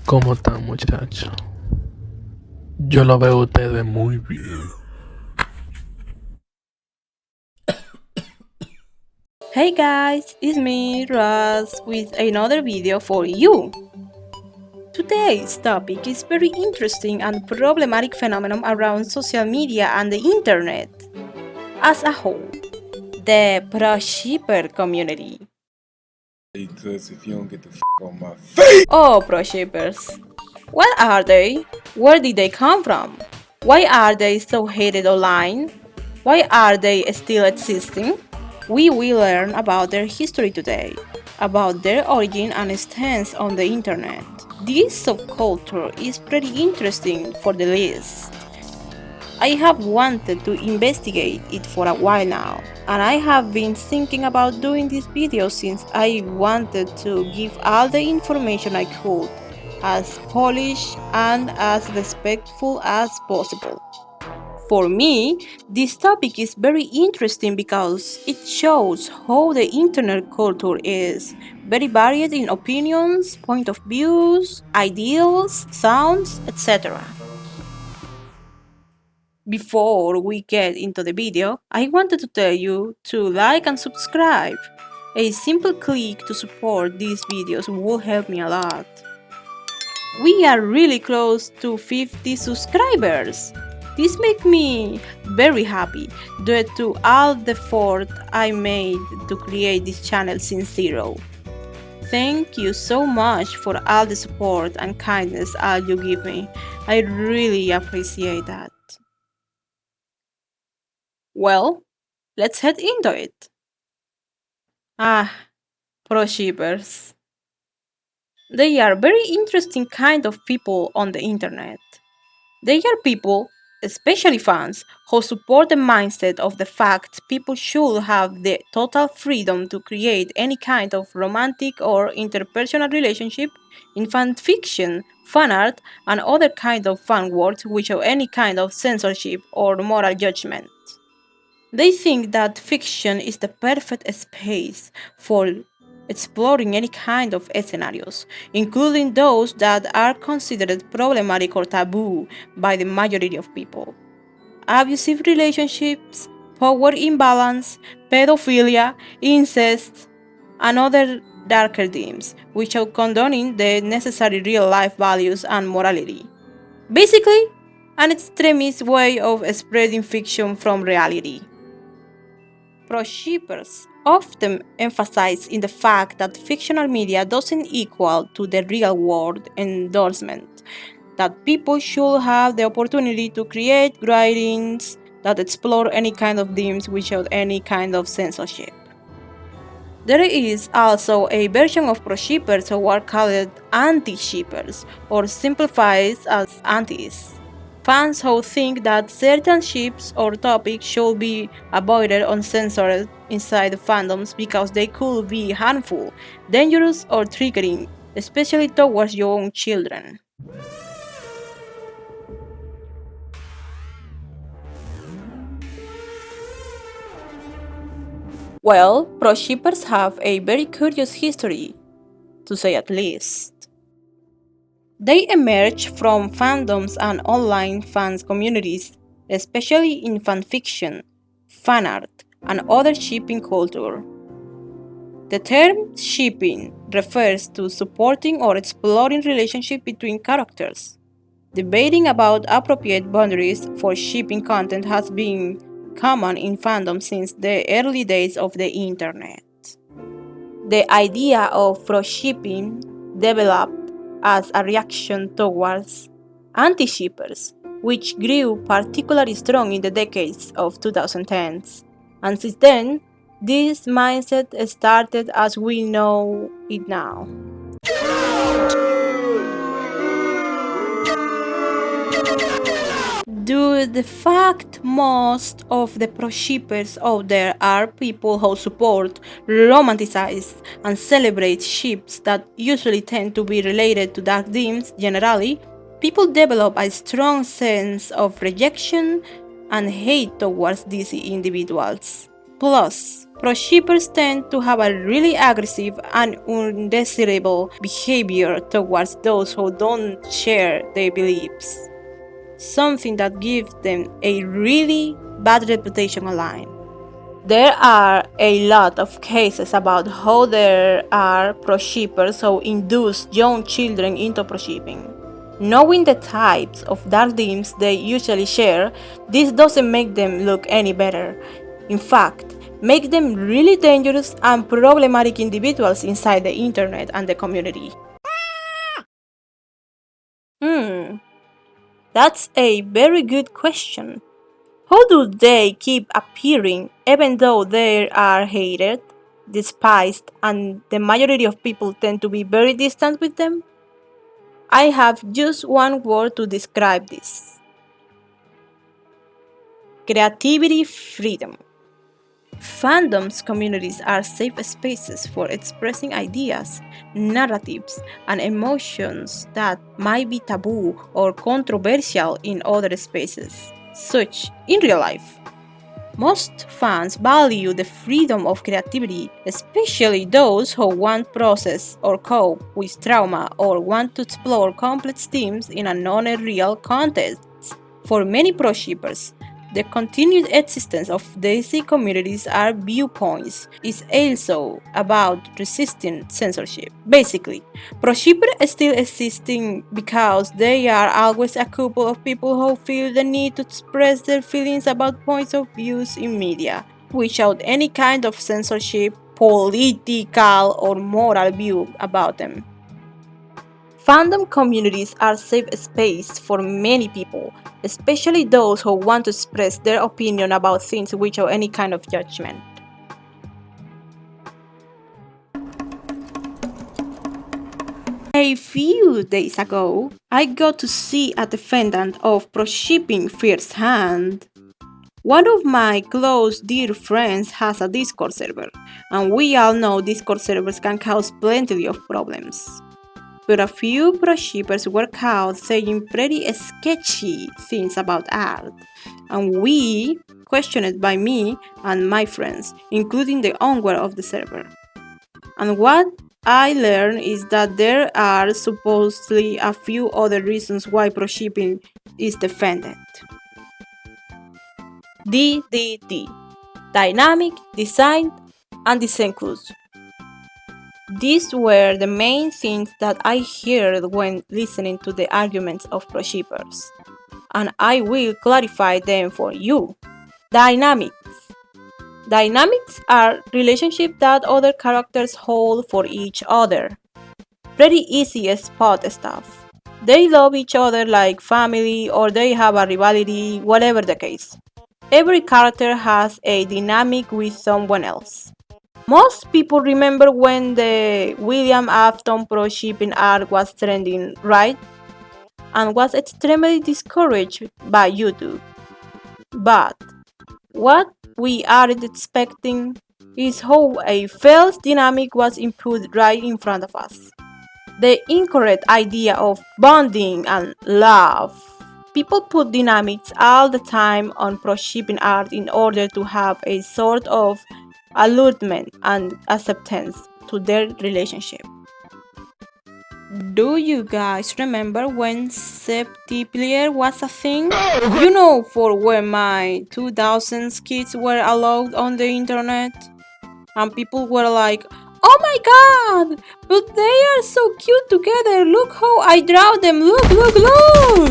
¿Cómo están, muchachos? Yo lo veo a ustedes muy bien. Hey guys, it's me, Ross, with another video for you. Today's topic is very interesting and problematic phenomenon around social media and the internet as a whole, the pro-shipper community. Because if you don't get the on my face. Oh, pro-shippers. What are they? Where did they come from? Why are they so hated online? Why are they still existing? We will learn about their history today, about their origin and stance on the internet. This subculture is pretty interesting for the least. I have wanted to investigate it for a while now, and I have been thinking about doing this video since I wanted to give all the information I could, as polished and as respectful as possible. For me, this topic is very interesting because it shows how the internet culture is very varied in opinions, point of views, ideals, sounds, etc. Before we get into the video, I wanted to tell you to like and subscribe. A simple click to support these videos will help me a lot. We are really close to 50 subscribers. This makes me very happy due to all the effort I made to create this channel since zero. Thank you so much for all the support and kindness all you give me. I really appreciate that. Well, let's head into it. Proshippers. They are very interesting kind of people on the internet. They are people, especially fans, who support the mindset of the fact people should have the total freedom to create any kind of romantic or interpersonal relationship in fanfiction, fan art, and other kind of fan works without any kind of censorship or moral judgment. They think that fiction is the perfect space for exploring any kind of scenarios, including those that are considered problematic or taboo by the majority of people. Abusive relationships, power imbalance, pedophilia, incest, and other darker themes, without condoning the necessary real-life values and morality. Basically, an extremist way of spreading fiction from reality. Proshippers often emphasize in the fact that fictional media doesn't equal to the real world endorsement, that people should have the opportunity to create writings that explore any kind of themes without any kind of censorship. There is also a version of proshippers who are called anti-shippers, or simplified as antis. Fans who think that certain ships or topics should be avoided or censored inside the fandoms because they could be harmful, dangerous, or triggering, especially towards young children. Well, proshippers have a very curious history, to say at least. They emerge from fandoms and online fans communities, especially in fanfiction, fan art, and other shipping culture. The term shipping refers to supporting or exploring relationship between characters. Debating about appropriate boundaries for shipping content has been common in fandom since the early days of the internet. The idea of pro-shipping developed as a reaction towards anti-shippers, which grew particularly strong in the decades of 2010s. And since then, this mindset started as we know it now. Due to the fact most of the proshippers out there are people who support, romanticize, and celebrate ships that usually tend to be related to dark themes generally, people develop a strong sense of rejection and hate towards these individuals. Plus, proshippers tend to have a really aggressive and undesirable behavior towards those who don't share their beliefs, something that gives them a really bad reputation online. There are a lot of cases about how there are proshippers who induce young children into proshipping. Knowing the types of dark themes they usually share, this doesn't make them look any better. In fact, make them really dangerous and problematic individuals inside the internet and the community. That's a very good question. How do they keep appearing even though they are hated, despised, and the majority of people tend to be very distant with them? I have just one word to describe this: creativity freedom. Fandoms communities are safe spaces for expressing ideas, narratives, and emotions that might be taboo or controversial in other spaces, such in real life. Most fans value the freedom of creativity, especially those who want to process or cope with trauma or want to explore complex themes in a non-real context. For many proshippers, the continued existence of these communities or viewpoints is also about resisting censorship. Basically, proshippers are still existing because they are always a couple of people who feel the need to express their feelings about points of views in media, without any kind of censorship, political or moral view about them. Fandom communities are safe space for many people, especially those who want to express their opinion about things without any kind of judgment. A few days ago, I got to see a defendant of proshipping firsthand. One of my close dear friends has a Discord server, and we all know Discord servers can cause plenty of problems. But a few proshippers were caught saying pretty sketchy things about art, and we questioned by me and my friends, including the owner of the server. And what I learned is that there are supposedly a few other reasons why proshipping is defended. DDD: Dynamic, Design, and Disinclusion. These were the main things that I heard when listening to the arguments of proshippers, and I will clarify them for you. Dynamics. Dynamics are relationships that other characters hold for each other. Pretty easy spot stuff. They love each other like family, or they have a rivalry, whatever the case. Every character has a dynamic with someone else. Most people remember when the William Afton proshipping art was trending, right? And was extremely discouraged by YouTube. But what we aren't expecting is how a false dynamic was input right in front of us. The incorrect idea of bonding and love. People put dynamics all the time on proshipping art in order to have a sort of allurement and acceptance to their relationship. Do you guys remember when Septiplier was a thing? You know, for when my 2000s kids were allowed on the internet? And people were like, oh my god, but they are so cute together, look how I draw them, look!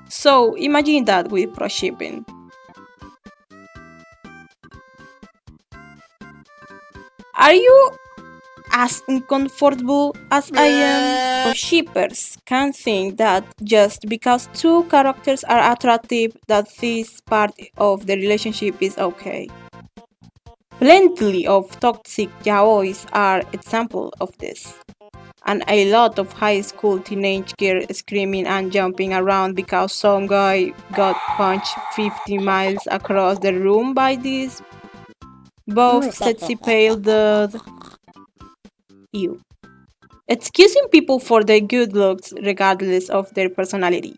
So imagine that with proshipping. Are you as uncomfortable as I am? Proshippers can think that just because two characters are attractive that this part of the relationship is okay. Plenty of toxic yaois are examples of this. And a lot of high school teenage girls screaming and jumping around because some guy got punched 50 miles across the room by this both sexy pale dude. Ew. Excusing people for their good looks regardless of their personality.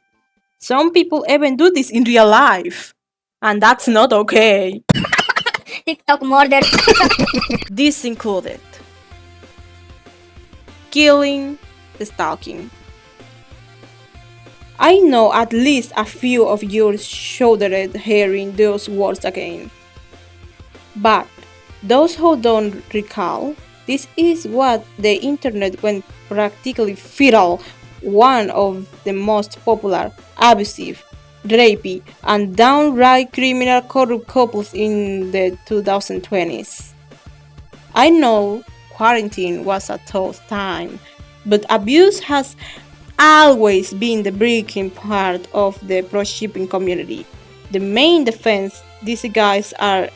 Some people even do this in real life. And that's not okay. TikTok murder. This included killing, stalking. I know at least a few of you shuddered hearing those words again. But those who don't recall, this is what the internet went practically viral. One of the most popular, abusive, rapey, and downright criminal corrupt couples in the 2020s. I know quarantine was a tough time, but abuse has always been the breaking part of the proshipping community. The main defense: these guys are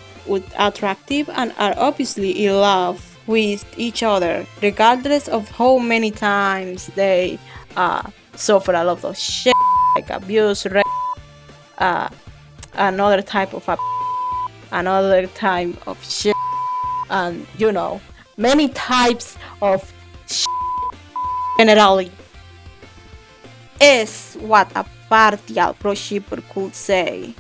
attractive and are obviously in love with each other, regardless of how many times they suffer a lot of shit like abuse, rape, another type of another type of shit, and many types of shit generally. Is what a partial proshipper could say.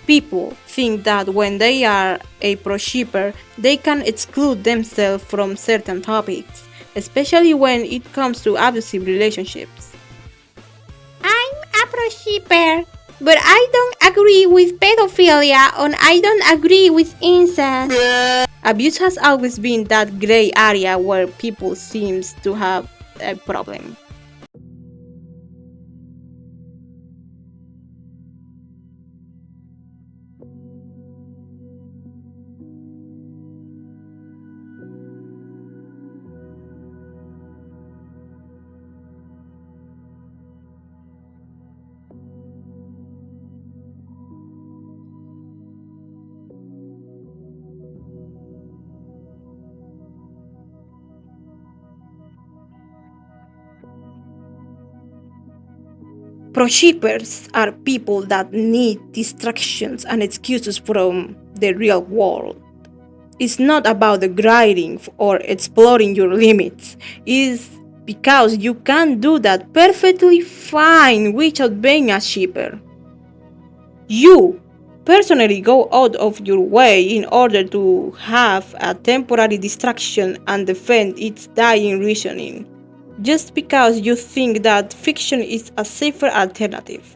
People think that when they are a proshipper, they can exclude themselves from certain topics, especially when it comes to abusive relationships. I'm a proshipper, but I don't agree with pedophilia and I don't agree with incest. Abuse has always been that gray area where people seem to have a problem. Proshippers are people that need distractions and excuses from the real world. It's not about the grinding or exploring your limits. It's because you can do that perfectly fine without being a shipper. You personally go out of your way in order to have a temporary distraction and defend its dying reasoning, just because you think that fiction is a safer alternative.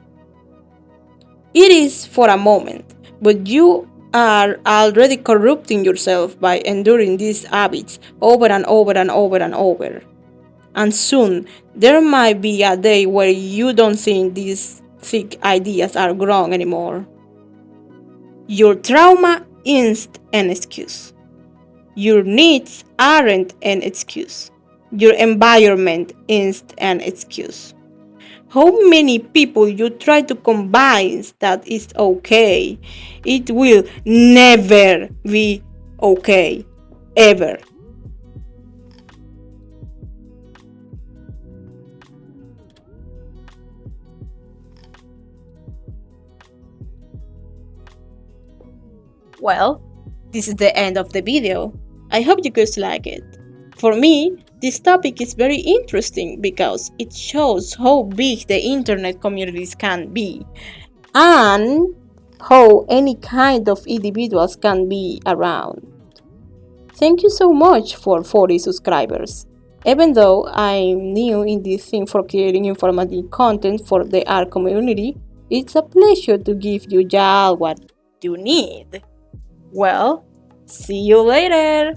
It is for a moment, but you are already corrupting yourself by enduring these habits over and over and over and over. And soon, there might be a day where you don't think these thick ideas are wrong anymore. Your trauma isn't an excuse. Your needs aren't an excuse. Your environment is an excuse. How many people you try to convince that it's okay? It will never be okay. Ever. Well, this is the end of the video. I hope you guys like it. For me, this topic is very interesting because it shows how big the internet communities can be and how any kind of individuals can be around. Thank you so much for 40 subscribers. Even though I'm new in this thing for creating informative content for the art community, it's a pleasure to give you all what you need. Well, see you later!